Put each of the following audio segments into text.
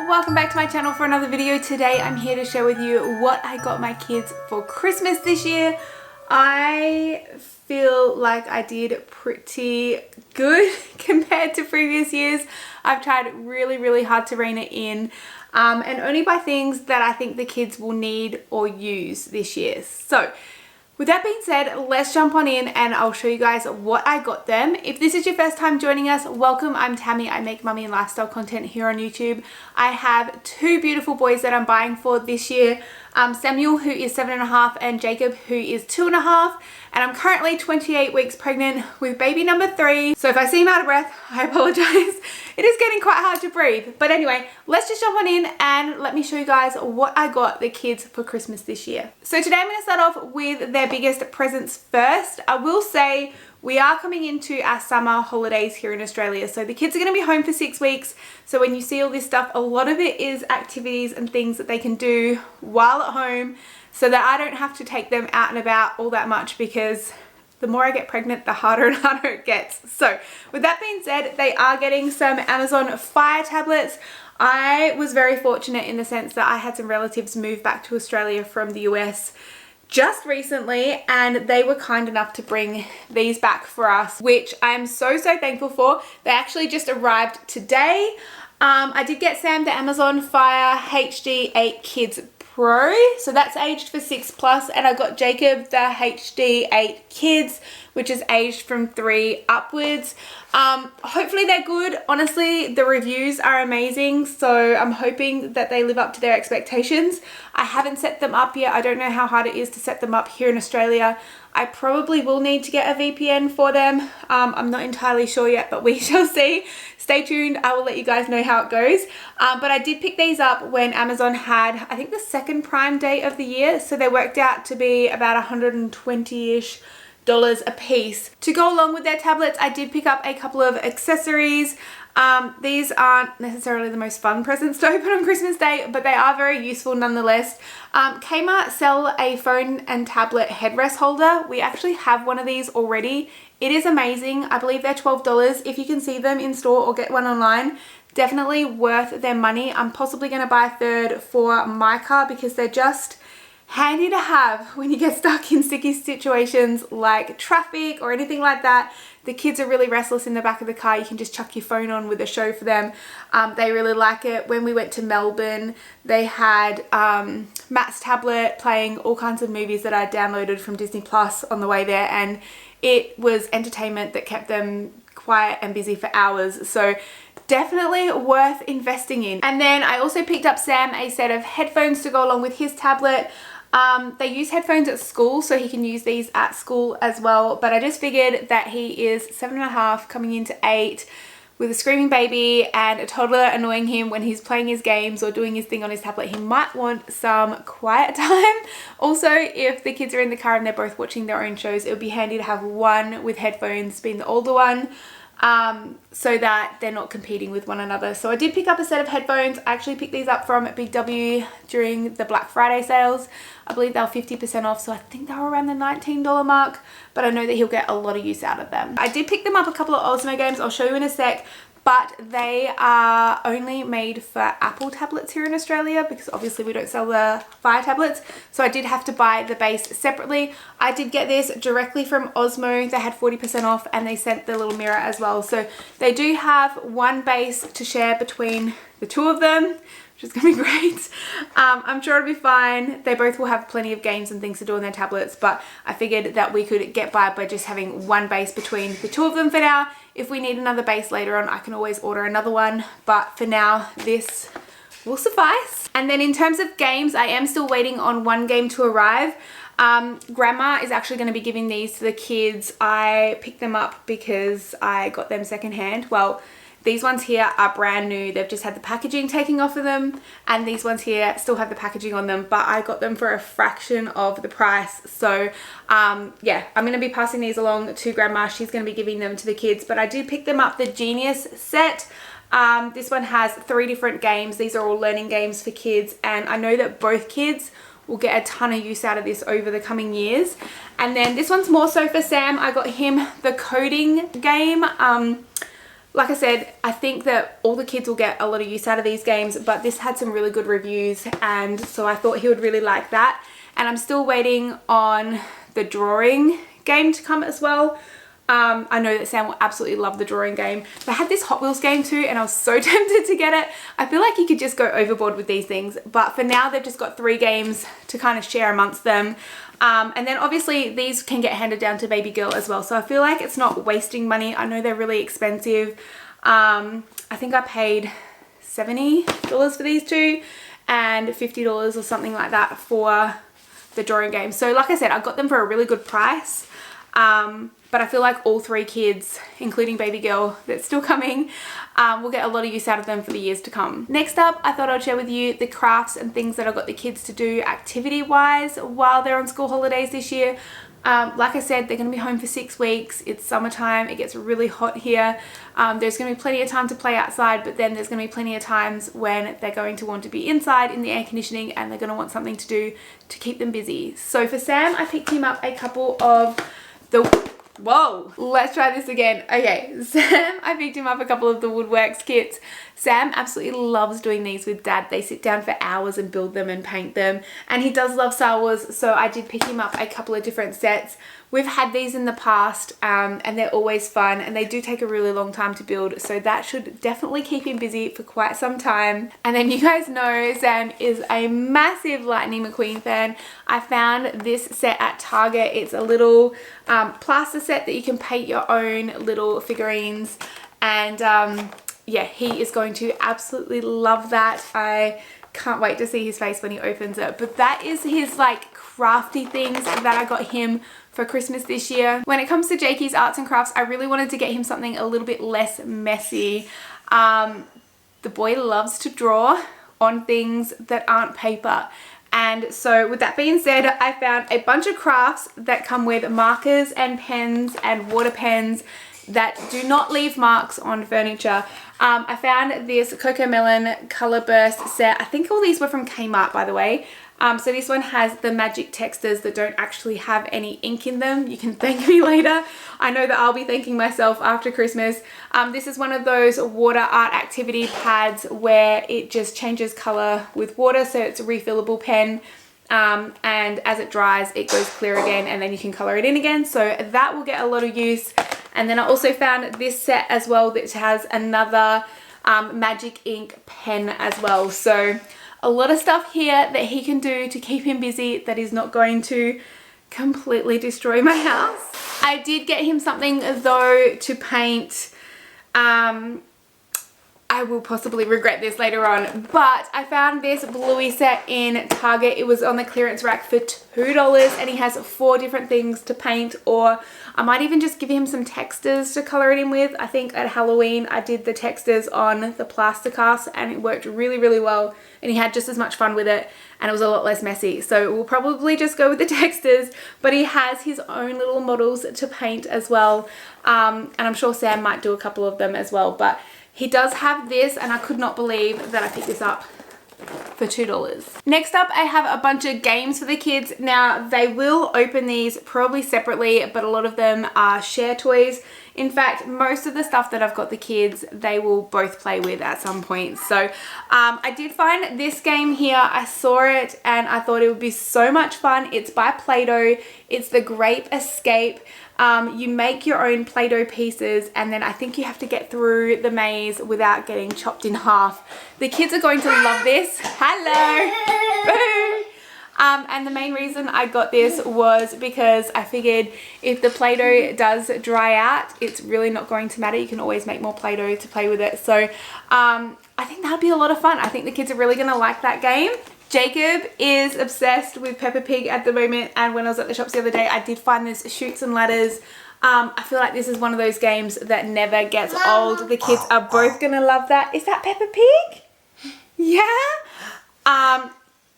welcome back to my channel for another video. Today I'm here to share with you what I got my kids for Christmas this year. I feel like I did pretty good compared to previous years. I've tried really hard to rein it in and only buy things that I think the kids will need or use this year. So with that being said, let's jump on in and I'll show you guys what I got them. If this is your first time joining us, welcome. I'm Tammie. I make mummy and lifestyle content here on YouTube. I have two beautiful boys that I'm buying for this year. Samuel, who is 7.5, and Jacob, who is 2.5. And I'm currently 28 weeks pregnant with baby number 3. So if I seem out of breath, I apologize. It is getting quite hard to breathe. But anyway, let's just jump on in and let me show you guys what I got the kids for Christmas this year. So today I'm going to start off with their biggest presents first. I will say we are coming into our summer holidays here in Australia. So the kids are going to be home for 6 weeks. So when you see all this stuff, a lot of it is activities and things that they can do while at home so that I don't have to take them out and about all that much, because the more I get pregnant, the harder and harder it gets. So with that being said, they are getting some Amazon Fire tablets. I was very fortunate in the sense that I had some relatives move back to Australia from the US just recently, and they were kind enough to bring these back for us, which I'm so thankful for. They actually just arrived today. I did get Sam the Amazon Fire HD 8 Kids Pro, so that's aged for 6+, and I got Jacob the HD 8 Kids, which is aged from 3 upwards. Hopefully they're good. Honestly, the reviews are amazing, so I'm hoping that they live up to their expectations. I haven't set them up yet. I don't know how hard it is to set them up here in Australia. I probably will need to get a VPN for them. I'm not entirely sure yet, but we shall see. Stay tuned. I will let you guys know how it goes. But I did pick these up when Amazon had, I think, the second Prime Day of the year. So they worked out to be about $120-ish a piece. To go along with their tablets, I did pick up a couple of accessories. These aren't necessarily the most fun presents to open on Christmas Day, but they are very useful nonetheless. Kmart sell a phone and tablet headrest holder. We actually have one of these already. It is amazing. I believe they're $12. If you can see them in store or get one online, definitely worth their money. I'm possibly going to buy a third for my car because they're just handy to have when you get stuck in sticky situations like traffic or anything like that. The kids are really restless in the back of the car. You can just chuck your phone on with a show for them. They really like it. When we went to Melbourne, they had Matt's tablet playing all kinds of movies that I downloaded from Disney Plus on the way there, and it was entertainment that kept them quiet and busy for hours. So definitely worth investing in. And then I also picked up Sam a set of headphones to go along with his tablet. They use headphones at school, so he can use these at school as well. But I just figured that he is 7.5 coming into 8 with a screaming baby and a toddler annoying him when he's playing his games or doing his thing on his tablet. He might want some quiet time. Also, if the kids are in the car and they're both watching their own shows, it would be handy to have one with headphones being the older one, so that they're not competing with one another. So I did pick up a set of headphones. I actually picked these up from Big W during the Black Friday sales. I believe they were 50% off, so I think they were around the $19 mark, but I know that he'll get a lot of use out of them. I did pick them up a couple of Osmo games. I'll show you in a sec, but they are only made for Apple tablets here in Australia because obviously we don't sell the Fire tablets. So I did have to buy the base separately. I did get this directly from Osmo. They had 40% off and they sent the little mirror as well. So they do have one base to share between the two of them, which is going to be great. I'm sure it'll be fine. They both will have plenty of games and things to do on their tablets, but I figured that we could get by just having one base between the two of them for now. If we need another base later on, I can always order another one, but for now, this will suffice. And then in terms of games, I am still waiting on one game to arrive. Grandma is actually going to be giving these to the kids. I picked them up because I got them secondhand. Well, these ones here are brand new. They've just had the packaging taken off of them, and these ones here still have the packaging on them, but I got them for a fraction of the price. So yeah, I'm going to be passing these along to Grandma. She's going to be giving them to the kids, but I did pick them up the Genius set. This one has 3 different games. These are all learning games for kids, and I know that both kids will get a ton of use out of this over the coming years. And then this one's more so for Sam. I got him the coding game. like I said, I think that all the kids will get a lot of use out of these games, but this had some really good reviews, and so I thought he would really like that. And I'm still waiting on the drawing game to come as well. I know that Sam will absolutely love the drawing game. They had this Hot Wheels game too, and I was so tempted to get it. I feel like you could just go overboard with these things, but for now they've just got 3 games to kind of share amongst them. And then obviously these can get handed down to baby girl as well, so I feel like it's not wasting money. I know they're really expensive. I think I paid $70 for these 2 and $50 or something like that for the drawing game. So like I said, I got them for a really good price. But I feel like all 3 kids, including baby girl that's still coming, will get a lot of use out of them for the years to come. Next up, I thought I'd share with you the crafts and things that I got the kids to do activity wise while they're on school holidays this year. Like I said, they're going to be home for 6 weeks. It's summertime. It gets really hot here. There's going to be plenty of time to play outside, but then there's going to be plenty of times when they're going to want to be inside in the air conditioning, and they're going to want something to do to keep them busy. So for Sam, I picked him up a couple of the... Whoa, let's try this again. Okay, Sam, I picked him up a couple of the Woodworks kits. Sam absolutely loves doing these with Dad. They sit down for hours and build them and paint them. And he does love Star Wars, so I did pick him up a couple of different sets. We've had these in the past, and they're always fun, and they do take a really long time to build, so that should definitely keep him busy for quite some time. And then you guys know Sam is a massive Lightning McQueen fan. I found this set at Target. It's a little plaster set that you can paint your own little figurines, and yeah, he is going to absolutely love that. I can't wait to see his face when he opens it. But that is his like crafty things that I got him for Christmas this year. When it comes to Jakey's arts and crafts, I really wanted to get him something a little bit less messy. The boy loves to draw on things that aren't paper. And so with that being said, I found a bunch of crafts that come with markers and pens and water pens that do not leave marks on furniture. I found this Cocomelon Color Burst set. I think all these were from Kmart, by the way. So this one has the magic textures that don't actually have any ink in them. You can thank me later. I know that I'll be thanking myself after Christmas. This is one of those water art activity pads where it just changes color with water, so it's a refillable pen. And as it dries, it goes clear again, and then you can color it in again. So that will get a lot of use. And then I also found this set as well that has another magic ink pen as well. So a lot of stuff here that he can do to keep him busy that is not going to completely destroy my house. I did get him something though to paint. I will possibly regret this later on, but I found this Bluey set in Target. It was on the clearance rack for $2, and he has 4 different things to paint, or I might even just give him some textures to color it in with. I think at Halloween I did the textures on the plaster cast, and it worked really, really well, and he had just as much fun with it, and it was a lot less messy. So we'll probably just go with the textures, but he has his own little models to paint as well, and I'm sure Sam might do a couple of them as well. But he does have this, and I could not believe that I picked this up for $2. Next up, I have a bunch of games for the kids. Now, they will open these probably separately, but a lot of them are share toys. In fact, most of the stuff that I've got the kids, they will both play with at some point. So I did find this game here. I saw it and I thought it would be so much fun. It's by Play-Doh. It's the Grape Escape. You make your own Play-Doh pieces, and then I think you have to get through the maze without getting chopped in half. The kids are going to love this. Hello! Boo! And the main reason I got this was because I figured if the Play-Doh does dry out, it's really not going to matter. You can always make more Play-Doh to play with it. So I think that would be a lot of fun. I think the kids are really going to like that game. Jacob is obsessed with Peppa Pig at the moment, and when I was at the shops the other day, I did find this Chutes and Ladders. I feel like this is one of those games that never gets old. The kids are both going to love that. Is that Peppa Pig? Yeah?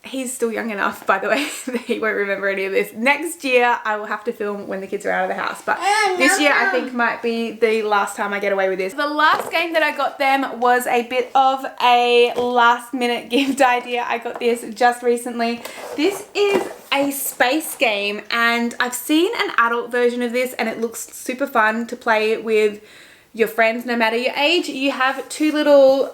He's still young enough, by the way, that he won't remember any of this. Next year, I will have to film when the kids are out of the house. But this year, I think might be the last time I get away with this. The last game that I got them was a bit of a last minute gift idea. I got this just recently. This is a space game, and I've seen an adult version of this, and it looks super fun to play with your friends, no matter your age. You have two little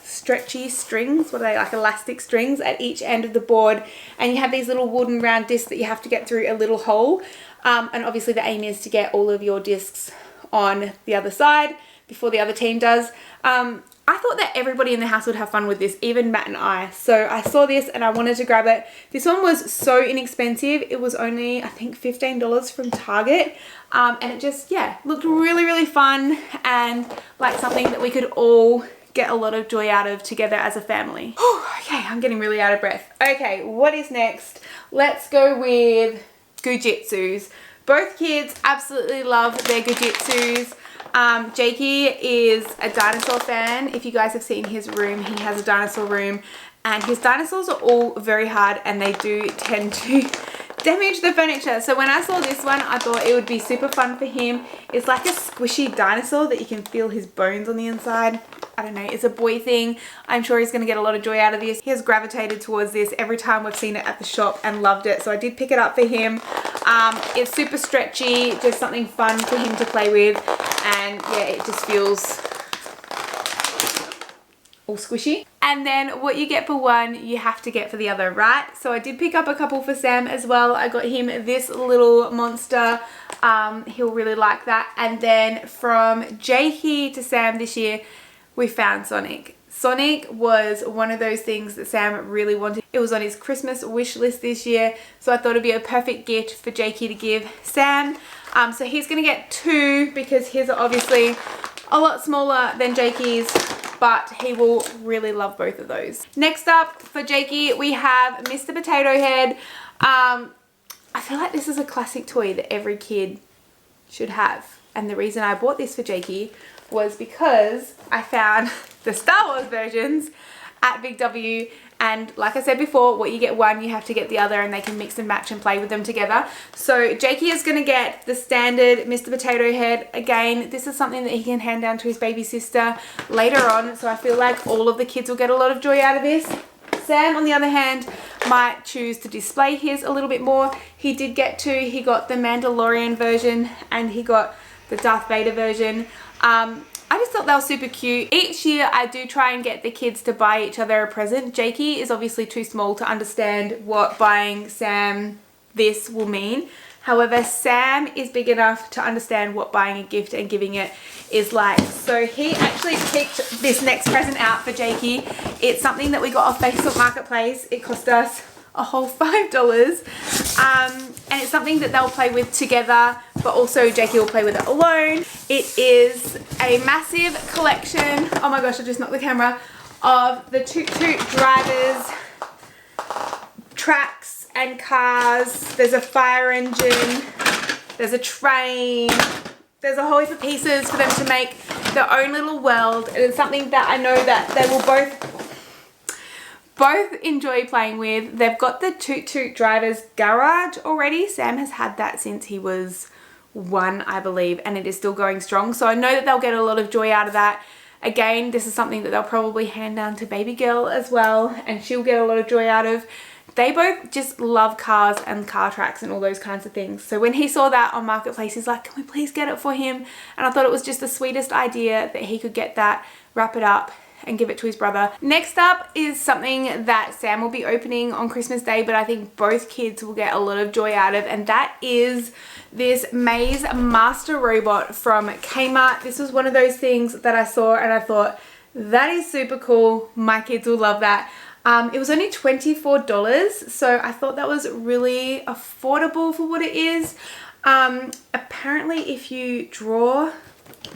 stretchy strings, what are they, like elastic strings at each end of the board, and you have these little wooden round discs that you have to get through a little hole, and obviously the aim is to get all of your discs on the other side before the other team does. I thought that everybody in the house would have fun with this, even Matt and I. So I saw this and I wanted to grab it. This one was so inexpensive. It was only, I think, $15 from Target. And it just, yeah, looked really, really fun and like something that we could all get a lot of joy out of together as a family. Okay, I'm getting really out of breath. Okay, what is next? Let's go with Gujitsus. Both kids absolutely love their Gujitsus. Jakey is a dinosaur fan. If you guys have seen his room, he has a dinosaur room, and his dinosaurs are all very hard and they do tend to damage the furniture. So when I saw this one, I thought it would be super fun for him. It's like a squishy dinosaur that you can feel his bones on the inside. I don't know, it's a boy thing. I'm sure he's going to get a lot of joy out of this. He has gravitated towards this every time we've seen it at the shop and loved it. So I did pick it up for him. It's super stretchy, just something fun for him to play with. And yeah, it just feels all squishy. And then what you get for one, you have to get for the other, right? So I did pick up a couple for Sam as well. I got him this little monster. He'll really like that. And then from Jakey to Sam this year, we found Sonic. Sonic was one of those things that Sam really wanted. It was on his Christmas wish list this year, so I thought it'd be a perfect gift for Jakey to give Sam. So he's gonna get two because his are obviously a lot smaller than Jakey's, but he will really love both of those. Next up for Jakey, we have Mr. Potato Head. I feel like this is a classic toy that every kid should have. And the reason I bought this for Jakey was because I found the Star Wars versions at Big W, and like I said before, what you get one, you have to get the other, and they can mix and match and play with them together. So Jakey is going to get the standard Mr. Potato Head. Again, this is something that he can hand down to his baby sister later on, so I feel like all of the kids will get a lot of joy out of this. Sam, on the other hand, might choose to display his a little bit more. He did get two. He got the Mandalorian version and he got the Darth Vader version. I just thought they were super cute. Each year I do try and get the kids to buy each other a present. Jakey is obviously too small to understand what buying Sam this will mean. However, Sam is big enough to understand what buying a gift and giving it is like. So he actually picked this next present out for Jakey. It's something that we got off Facebook Marketplace. It cost us a whole $5. And it's something that they'll play with together, but also Jakey will play with it alone. It is a massive collection, oh my gosh, I just knocked the camera, of the Toot Toot drivers, tracks and cars. There's a fire engine, there's a train, there's a whole heap of pieces for them to make their own little world. And it's something that I know that they will both enjoy playing with. They've got the Toot Toot Drivers garage already. Sam has had that since he was 1, I believe, and it is still going strong. So I know that they'll get a lot of joy out of that. Again, this is something that they'll probably hand down to baby girl as well, and she'll get a lot of joy out of. They both just love cars and car tracks and all those kinds of things. So when he saw that on Marketplace, he's like, can we please get it for him? And I thought it was just the sweetest idea that he could get that, wrap it up, and give it to his brother. Next up is something that Sam will be opening on Christmas Day, but I think both kids will get a lot of joy out of, and that is this Maze Master Robot from Kmart. This was one of those things that I saw and I thought, that is super cool. My kids will love that. It was only $24, so I thought that was really affordable for what it is. Apparently if you draw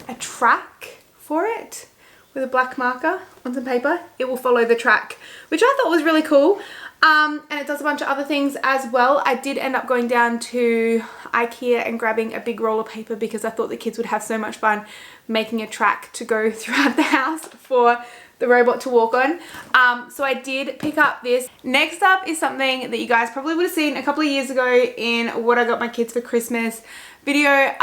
a track for it with a black marker on some paper, it will follow the track, which I thought was really cool. And it does a bunch of other things as well. I did end up going down to IKEA and grabbing a big roll of paper because I thought the kids would have so much fun making a track to go throughout the house for the robot to walk on. So I did pick up this. Next up is something that you guys probably would have seen a couple of years ago in What I Got My Kids for Christmas video.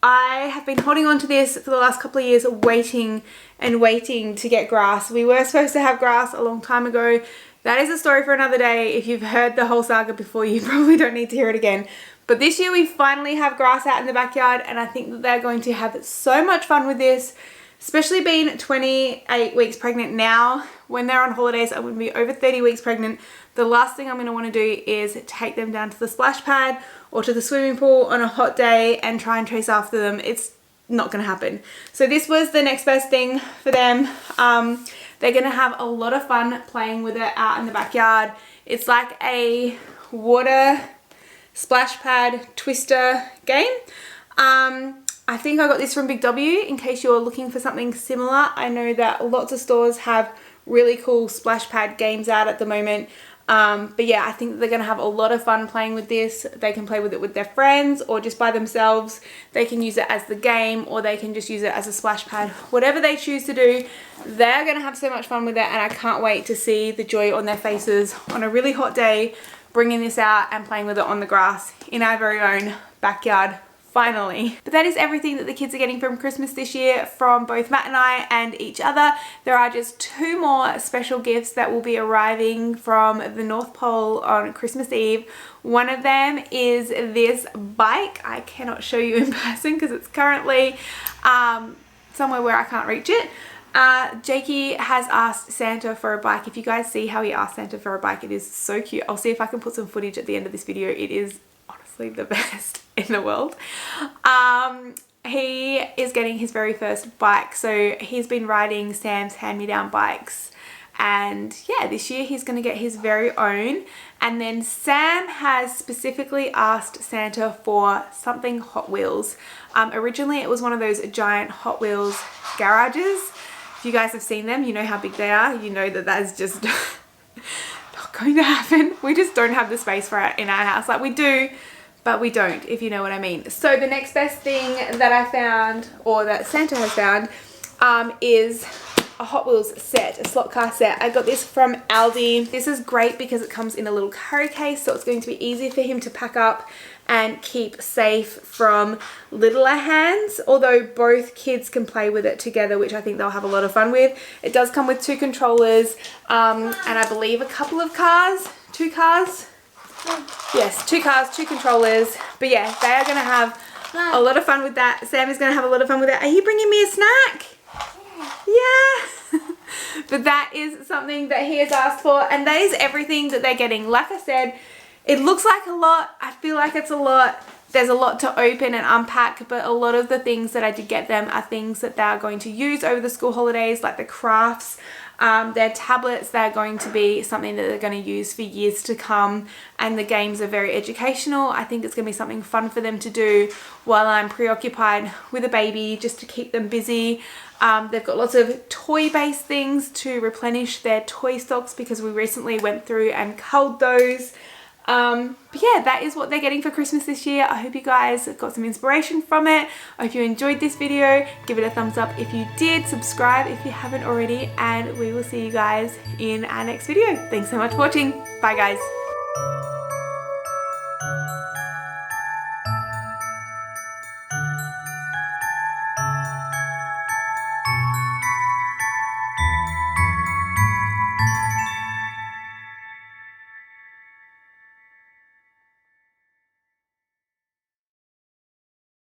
I have been holding on to this for the last couple of years, waiting and waiting to get grass. We were supposed to have grass a long time ago. That is a story for another day. If you've heard the whole saga before, you probably don't need to hear it again. But this year we finally have grass out in the backyard, and I think that they're going to have so much fun with this, especially being 28 weeks pregnant now. When they're on holidays, I'm going to be over 30 weeks pregnant. The last thing I'm going to want to do is take them down to the splash pad or to the swimming pool on a hot day and try and chase after them. It's not going to happen. So this was the next best thing for them. They're going to have a lot of fun playing with it out in the backyard. It's like a water splash pad twister game. I think I got this from Big W in case you're looking for something similar. I know that lots of stores have really cool splash pad games out at the moment. But yeah, I think they're going to have a lot of fun playing with this. They can play with it with their friends or just by themselves. They can use it as the game, or they can just use it as a splash pad. Whatever they choose to do, they're going to have so much fun with it, and I can't wait to see the joy on their faces on a really hot day, bringing this out and playing with it on the grass in our very own backyard. Finally. But that is everything that the kids are getting from Christmas this year from both Matt and I and each other. There are just 2 more special gifts that will be arriving from the North Pole on Christmas Eve. One of them is this bike. I cannot show you in person because it's currently somewhere where I can't reach it. Jakey has asked Santa for a bike. If you guys see how he asked Santa for a bike, it is so cute. I'll see if I can put some footage at the end of this video. It is honestly the best in the world. He is getting his very first bike, so he's been riding Sam's hand-me-down bikes, and yeah, this year he's going to get his very own. And then Sam has specifically asked Santa for something Hot Wheels. Originally it was one of those giant Hot Wheels garages. If you guys have seen them, you know how big they are. You know that that's just not going to happen. We just don't have the space for it in our house. Like, we do, but we don't, if you know what I mean. So the next best thing that I found, or that Santa has found, is a Hot Wheels set, a slot car set. I got this from Aldi. This is great because it comes in a little carry case, so it's going to be easy for him to pack up and keep safe from littler hands, although both kids can play with it together, which I think they'll have a lot of fun with. It does come with 2 controllers, and I believe a couple of cars, 2 cars. Yes, 2 cars, 2 controllers. But yeah, they are going to have a lot of fun with that. Sam is going to have a lot of fun with it. Are you bringing me a snack? Yeah. But that is something that he has asked for, and that is everything that they're getting. Like I said, it looks like a lot. I feel like it's a lot. There's a lot to open and unpack, but a lot of the things that I did get them are things that they're going to use over the school holidays, like the crafts. Their tablets, they're going to be something that they're going to use for years to come, and the games are very educational. I think it's going to be something fun for them to do while I'm preoccupied with a baby, just to keep them busy. They've got lots of toy-based things to replenish their toy stocks because we recently went through and culled those. But yeah, that is what they're getting for Christmas this year. I hope you guys got some inspiration from it. I hope you enjoyed this video. Give it a thumbs up if you did. Subscribe if you haven't already, and we will see you guys in our next video. Thanks so much for watching. Bye guys.